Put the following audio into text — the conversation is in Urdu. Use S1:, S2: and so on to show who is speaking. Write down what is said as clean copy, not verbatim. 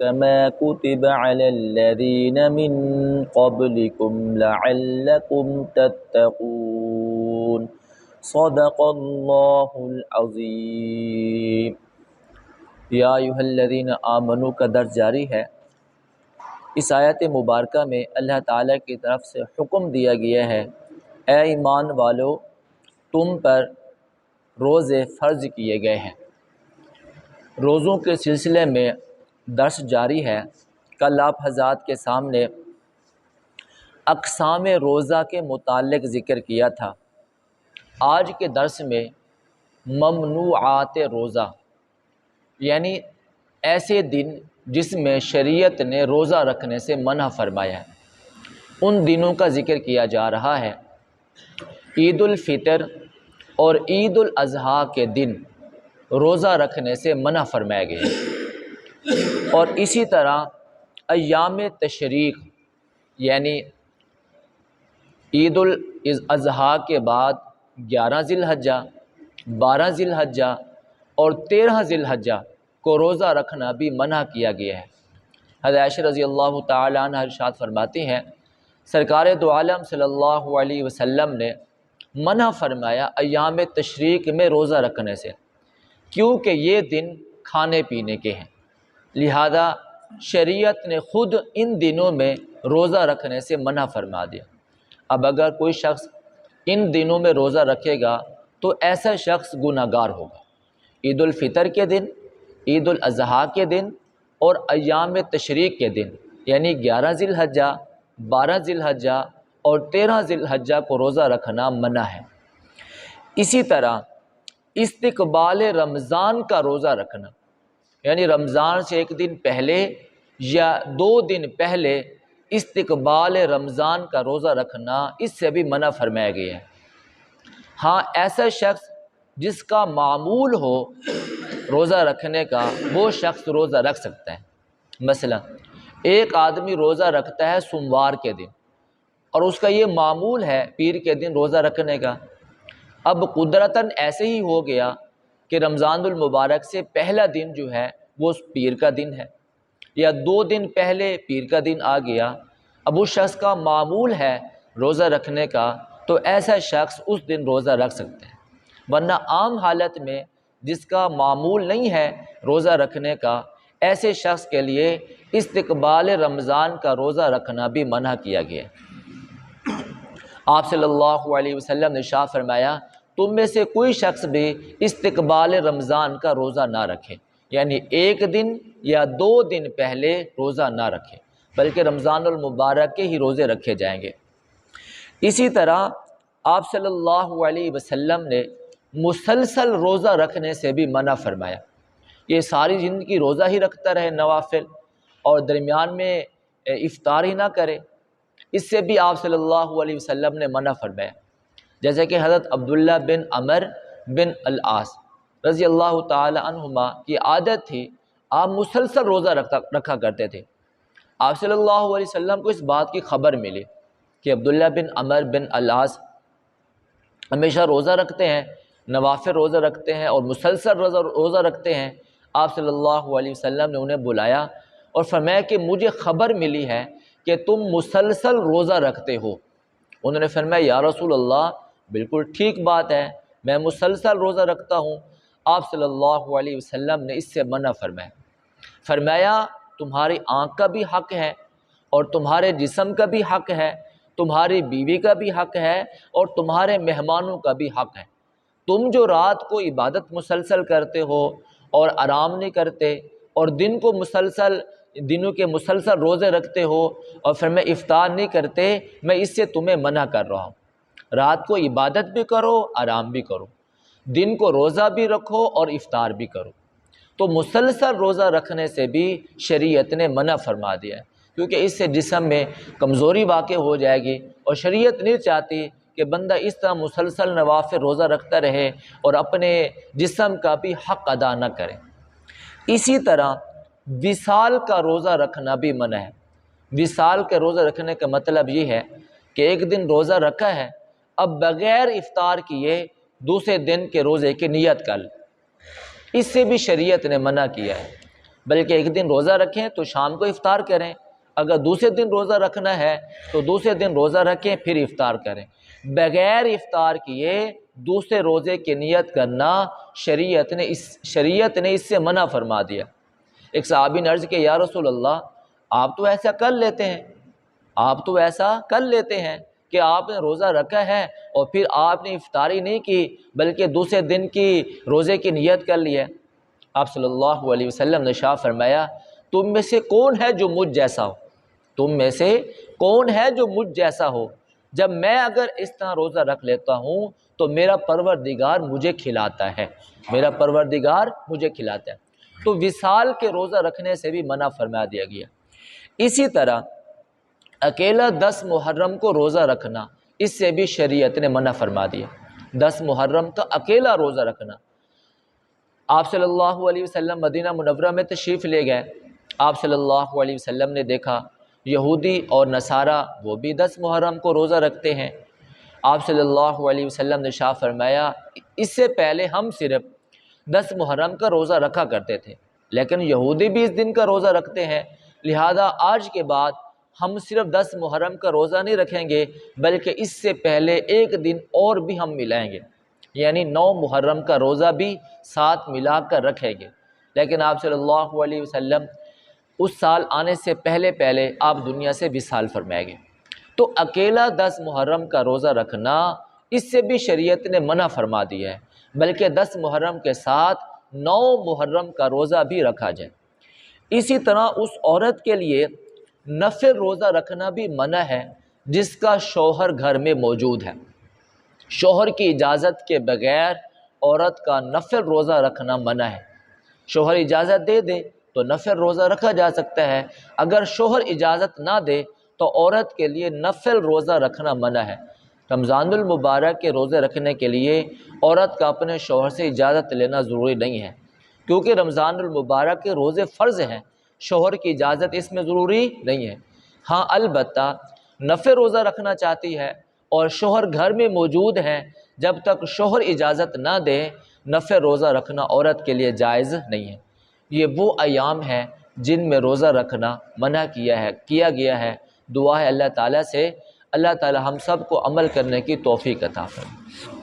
S1: كما كتب على الذين من قبلكم لعلكم تتقون صدق اللہ العظیم۔ یا ایھا الذین آمنوا کا درس جاری ہے۔ اس آیت مبارکہ میں اللہ تعالیٰ کی طرف سے حکم دیا گیا ہے، اے ایمان والو تم پر روزے فرض کیے گئے ہیں۔ روزوں کے سلسلے میں درس جاری ہے۔ کل آپ حضرات کے سامنے اقسام روزہ کے متعلق ذکر کیا تھا۔ آج کے درس میں ممنوعات روزہ یعنی ایسے دن جس میں شریعت نے روزہ رکھنے سے منع فرمایا ہے، ان دنوں کا ذکر کیا جا رہا ہے۔ عید الفطر اور عید الاضحیٰ کے دن روزہ رکھنے سے منع فرمایا گیا ہے، اور اسی طرح ایام تشریق یعنی عید الاضحیٰ کے بعد 11 ذی الحجہ، 12 ذی الحجہ اور 13 ذی الحجہ کو روزہ رکھنا بھی منع کیا گیا ہے۔ حضرت عائشہ رضی اللہ تعالی عنہ ارشاد فرماتی ہیں، سرکار دو عالم صلی اللہ علیہ وسلم نے منع فرمایا ایام تشریق میں روزہ رکھنے سے، کیونکہ یہ دن کھانے پینے کے ہیں، لہذا شریعت نے خود ان دنوں میں روزہ رکھنے سے منع فرما دیا۔ اب اگر کوئی شخص ان دنوں میں روزہ رکھے گا تو ایسا شخص گناہ گار ہوگا۔ عید الفطر کے دن، عید الاضحیٰ کے دن اور ایام تشریق کے دن یعنی 11 ذی الحجہ، 12 ذی الحجہ اور 13 ذی الحجہ کو روزہ رکھنا منع ہے۔ اسی طرح استقبال رمضان کا روزہ رکھنا یعنی رمضان سے ایک دن پہلے یا 2 دن پہلے استقبال رمضان کا روزہ رکھنا اس سے بھی منع فرمایا گیا ہے۔ ہاں ایسا شخص جس کا معمول ہو روزہ رکھنے کا وہ شخص روزہ رکھ سکتا ہے۔ مثلا ایک آدمی روزہ رکھتا ہے سوموار کے دن اور اس کا یہ معمول ہے پیر کے دن روزہ رکھنے کا، اب قدرتاً ایسے ہی ہو گیا کہ رمضان المبارک سے پہلا دن جو ہے وہ پیر کا دن ہے یا 2 دن پہلے پیر کا دن آ گیا، اب اس شخص کا معمول ہے روزہ رکھنے کا تو ایسا شخص اس دن روزہ رکھ سکتا ہے، ورنہ عام حالت میں جس کا معمول نہیں ہے روزہ رکھنے کا ایسے شخص کے لیے استقبال رمضان کا روزہ رکھنا بھی منع کیا گیا۔ آپ صلی اللہ علیہ وسلم نے ارشاد فرمایا، تم میں سے کوئی شخص بھی استقبال رمضان کا روزہ نہ رکھے، یعنی 1 دن یا 2 دن پہلے روزہ نہ رکھے بلکہ رمضان المبارک کے ہی روزے رکھے جائیں گے۔ اسی طرح آپ صلی اللہ علیہ وسلم نے مسلسل روزہ رکھنے سے بھی منع فرمایا، یہ ساری زندگی روزہ ہی رکھتا رہے نوافل اور درمیان میں افطار ہی نہ کرے، اس سے بھی آپ صلی اللہ علیہ وسلم نے منع فرمایا۔ جیسے کہ حضرت عبداللہ بن عمر بن العاص رضی اللہ تعالی عنہما کی عادت تھی، آپ مسلسل روزہ رکھا کرتے تھے۔ آپ صلی اللہ علیہ وسلم کو اس بات کی خبر ملی کہ عبداللہ بن عمر بن العاص ہمیشہ روزہ رکھتے ہیں، نوافل روزہ رکھتے ہیں اور مسلسل روزہ رکھتے ہیں۔ آپ صلی اللہ علیہ وسلم نے انہیں بلایا اور فرمایا کہ مجھے خبر ملی ہے کہ تم مسلسل روزہ رکھتے ہو۔ انہوں نے فرمایا یا رسول اللہ بالکل ٹھیک بات ہے، میں مسلسل روزہ رکھتا ہوں۔ آپ صلی اللہ علیہ وسلم نے اس سے منع فرمایا تمہاری آنکھ کا بھی حق ہے اور تمہارے جسم کا بھی حق ہے، تمہاری بیوی کا بھی حق ہے اور تمہارے مہمانوں کا بھی حق ہے۔ تم جو رات کو عبادت مسلسل کرتے ہو اور آرام نہیں کرتے اور دنوں کے مسلسل روزے رکھتے ہو اور پھر میں افطار نہیں کرتے، میں اس سے تمہیں منع کر رہا ہوں۔ رات کو عبادت بھی کرو، آرام بھی کرو، دن کو روزہ بھی رکھو اور افطار بھی کرو۔ تو مسلسل روزہ رکھنے سے بھی شریعت نے منع فرما دیا ہے، کیونکہ اس سے جسم میں کمزوری واقع ہو جائے گی اور شریعت نہیں چاہتی کہ بندہ اس طرح مسلسل نوافل روزہ رکھتا رہے اور اپنے جسم کا بھی حق ادا نہ کرے۔ اسی طرح وصال کا روزہ رکھنا بھی منع ہے۔ وصال کا روزہ رکھنے کا مطلب یہ ہے کہ ایک دن روزہ رکھا ہے، اب بغیر افطار کیے دوسرے دن کے روزے کی نیت کر، اس سے بھی شریعت نے منع کیا ہے۔ بلکہ ایک دن روزہ رکھیں تو شام کو افطار کریں، اگر دوسرے دن روزہ رکھنا ہے تو دوسرے دن روزہ رکھیں پھر افطار کریں۔ بغیر افطار کیے دوسرے روزے کی نیت کرنا شریعت نے اس سے منع فرما دیا۔ ایک صحابی نے عرض کہ یا رسول اللہ، آپ تو ایسا کر لیتے ہیں کہ آپ نے روزہ رکھا ہے اور پھر آپ نے افطاری نہیں کی بلکہ دوسرے دن کی روزے کی نیت کر لی ہے۔ آپ صلی اللہ علیہ وسلم نے ارشاد فرمایا، تم میں سے کون ہے جو مجھ جیسا ہو؟ جب میں اگر اس طرح روزہ رکھ لیتا ہوں تو میرا پروردگار مجھے کھلاتا ہے، تو وصال کے روزہ رکھنے سے بھی منع فرما دیا گیا۔ اسی طرح اکیلا 10 محرم کو روزہ رکھنا، اس سے بھی شریعت نے منع فرما دیا۔ 10 محرم کا اکیلا روزہ رکھنا، آپ صلی اللہ علیہ وسلم مدینہ منورہ میں تشریف لے گئے، آپ صلی اللہ علیہ وسلم نے دیکھا یہودی اور نصارہ وہ بھی 10 محرم کو روزہ رکھتے ہیں۔ آپ صلی اللہ علیہ وسلم نے ارشاد فرمایا، اس سے پہلے ہم صرف 10 محرم کا روزہ رکھا کرتے تھے، لیکن یہودی بھی اس دن کا روزہ رکھتے ہیں، لہذا آج کے بعد ہم صرف 10 محرم کا روزہ نہیں رکھیں گے بلکہ اس سے پہلے ایک دن اور بھی ہم ملائیں گے، یعنی 9 محرم کا روزہ بھی ساتھ ملا کر رکھیں گے۔ لیکن آپ صلی اللہ علیہ وسلم اس سال آنے سے پہلے آپ دنیا سے وصال فرمائے گئے۔ تو اکیلا 10 محرم کا روزہ رکھنا، اس سے بھی شریعت نے منع فرما دیا ہے، بلکہ 10 محرم کے ساتھ 9 محرم کا روزہ بھی رکھا جائے۔ اسی طرح اس عورت کے لیے نفل روزہ رکھنا بھی منع ہے جس کا شوہر گھر میں موجود ہے۔ شوہر کی اجازت کے بغیر عورت کا نفل روزہ رکھنا منع ہے۔ شوہر اجازت دے دے تو نفل روزہ رکھا جا سکتا ہے، اگر شوہر اجازت نہ دے تو عورت کے لیے نفل روزہ رکھنا منع ہے۔ رمضان المبارک کے روزے رکھنے کے لیے عورت کا اپنے شوہر سے اجازت لینا ضروری نہیں ہے، کیونکہ رمضان المبارک کے روزے فرض ہیں، شوہر کی اجازت اس میں ضروری نہیں ہے۔ ہاں البتہ نفل روزہ رکھنا چاہتی ہے اور شوہر گھر میں موجود ہیں، جب تک شوہر اجازت نہ دے نفل روزہ رکھنا عورت کے لیے جائز نہیں ہے۔ یہ وہ ایام ہیں جن میں روزہ رکھنا منع کیا گیا ہے۔ دعا ہے اللہ تعالیٰ سے، اللہ تعالیٰ ہم سب کو عمل کرنے کی توفیق عطا فرمائے۔